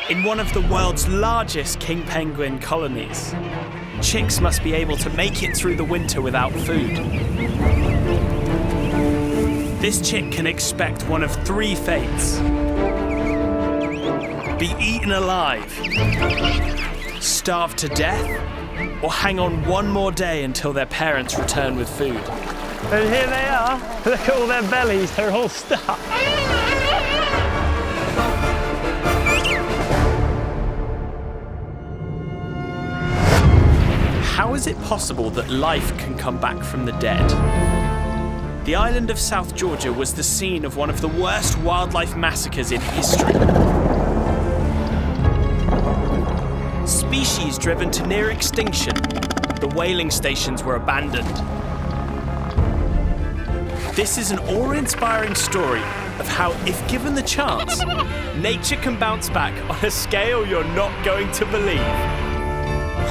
In one of the world's largest king penguin colonies, chicks must be able to make it through the winter without food. This chick can expect one of three fates: be eaten alive, starve to death, or hang on one more day until their parents return with food. And here they are. Look at all their bellies, they're all stuck. How is it possible that life can come back from the dead? The island of South Georgia was the scene of one of the worst wildlife massacres in history. Species driven to near extinction, the whaling stations were abandoned. This is an awe-inspiring story of how, if given the chance, nature can bounce back on a scale you're not going to believe.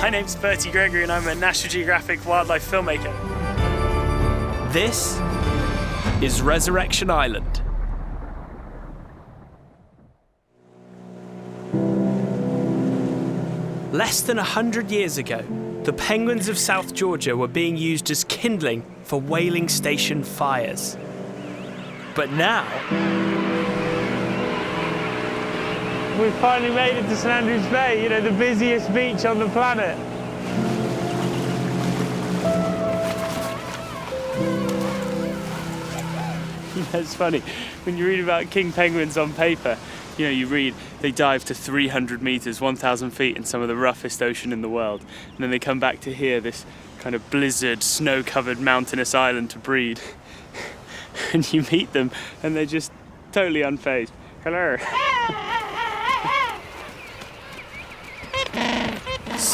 My name's Bertie Gregory and I'm a National Geographic wildlife filmmaker. This is Resurrection Island. Less than 100 years ago, the penguins of South Georgia were being used as kindling for whaling station fires. But now, We've finally made it to St Andrews Bay, you know, the busiest beach on the planet. It's funny, when you read about king penguins on paper, you know, you read they dive to 300 meters, 1,000 feet in some of the roughest ocean in the world. And then they come back to here, this kind of blizzard, snow-covered mountainous island to breed. And you meet them and they're just totally unfazed. Hello.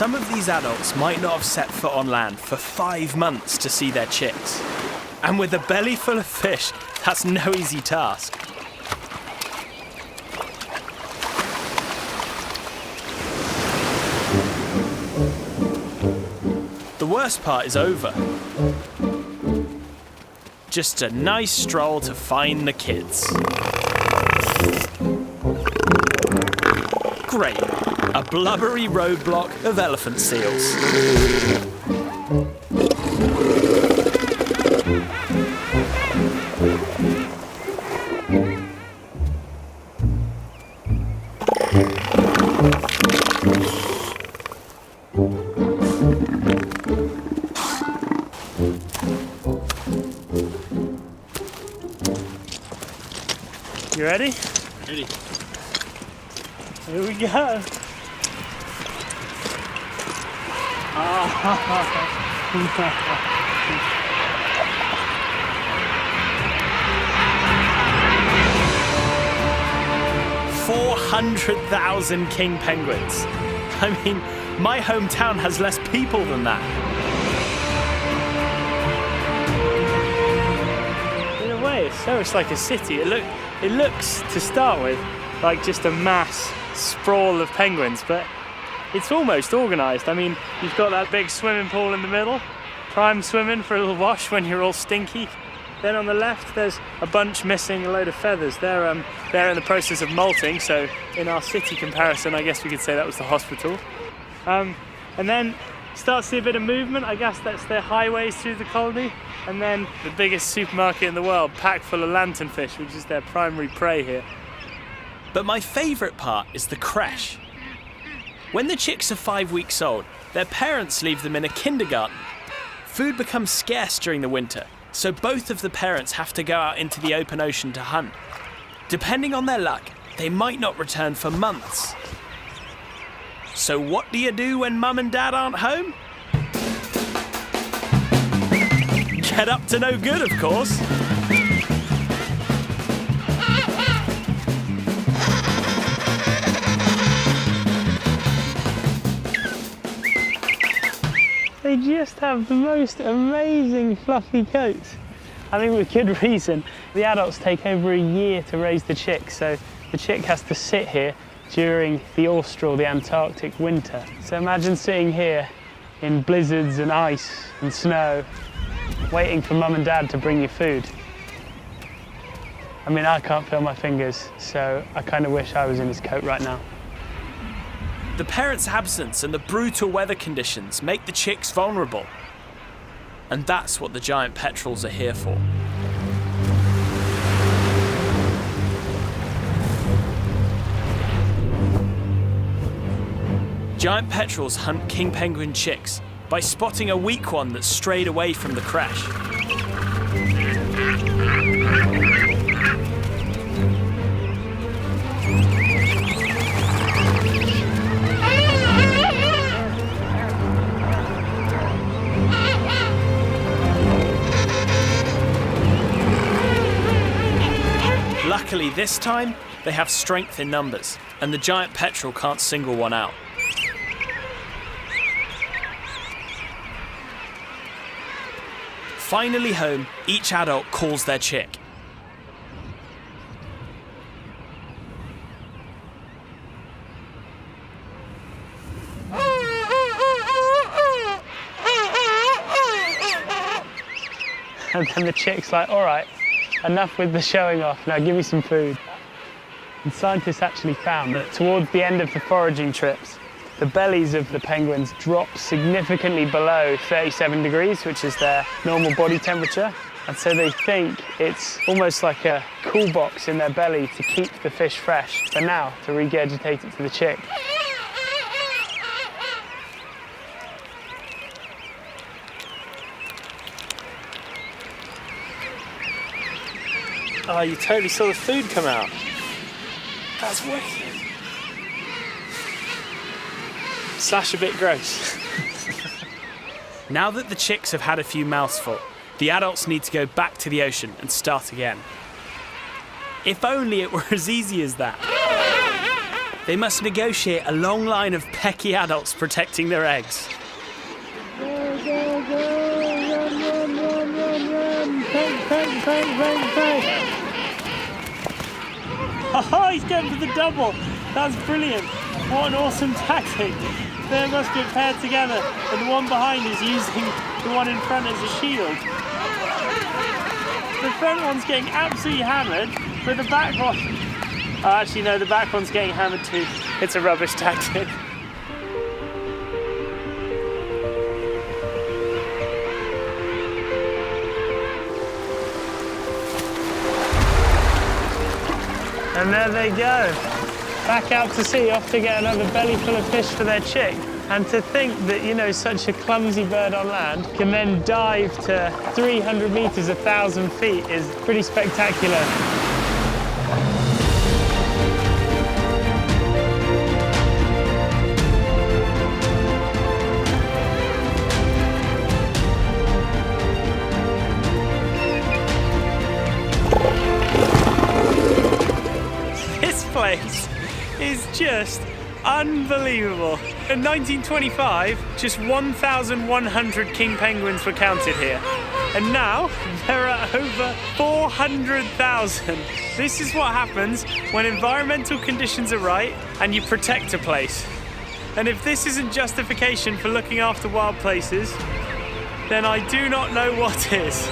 some of these adults might not have set foot on land for 5 months to see their chicks. And with a belly full of fish, that's no easy task. The worst part is over. Just a nice stroll to find the kids. Great, a blubbery roadblock of elephant seals. You ready? Ready. Here we go. Oh. 400,000 king penguins. I mean, my hometown has less people than that. In a way, it's like a city. It looks, to start with, like just a mass sprawl of penguins, but it's almost organised. I mean, you've got that big swimming pool in the middle, prime swimming for a little wash when you're all stinky. Then on the left, there's a bunch missing a load of feathers. They're in the process of molting, so in our city comparison, I guess we could say that was the hospital. And then start to see a bit of movement. I guess that's their highways through the colony. And then the biggest supermarket in the world, packed full of lanternfish, which is their primary prey here. But my favourite part is the creche. When the chicks are 5 weeks old, their parents leave them in a kindergarten. Food becomes scarce during the winter, so both of the parents have to go out into the open ocean to hunt. Depending on their luck, they might not return for months. So what do you do when mum and dad aren't home? Get up to no good, of course. They just have the most amazing fluffy coats. I think with good reason. The adults take over a year to raise the chick, so the chick has to sit here during the austral, the Antarctic winter. So imagine sitting here in blizzards and ice and snow, waiting for mum and dad to bring you food. I mean, I can't feel my fingers, so I kind of wish I was in his coat right now. The parents' absence and the brutal weather conditions make the chicks vulnerable. And that's what the giant petrels are here for. Giant petrels hunt king penguin chicks by spotting a weak one that's strayed away from the creche. Luckily this time, they have strength in numbers, and the giant petrel can't single one out. Finally home, each adult calls their chick. And then the chick's like, all right, enough with the showing off, now give me some food. And scientists actually found that towards the end of the foraging trips, the bellies of the penguins drop significantly below 37 degrees, which is their normal body temperature. And so they think it's almost like a cool box in their belly to keep the fish fresh, but now to regurgitate it to the chick. Oh, you totally saw the food come out. That's wicked. Slash a bit gross. Now that the chicks have had a few mouthsful, the adults need to go back to the ocean and start again. If only it were as easy as that. They must negotiate a long line of pecky adults protecting their eggs. Go, go, go, run, run, run, run, run. Peck, peck, peck, peck, peck. Oh, he's getting to the double. That's brilliant. What an awesome tactic. They must be paired together, and the one behind is using the one in front as a shield. The front one's getting absolutely hammered, but the back one... Oh, actually, no, the back one's getting hammered too. It's a rubbish tactic. And there they go. Back out to sea, off to get another belly full of fish for their chick. And to think that, you know, such a clumsy bird on land can then dive to 300 meters, 1,000 feet is pretty spectacular. This place is just unbelievable. In 1925, just 1,100 king penguins were counted here. And now, there are over 400,000. This is what happens when environmental conditions are right and you protect a place. And if this isn't justification for looking after wild places, then I do not know what is.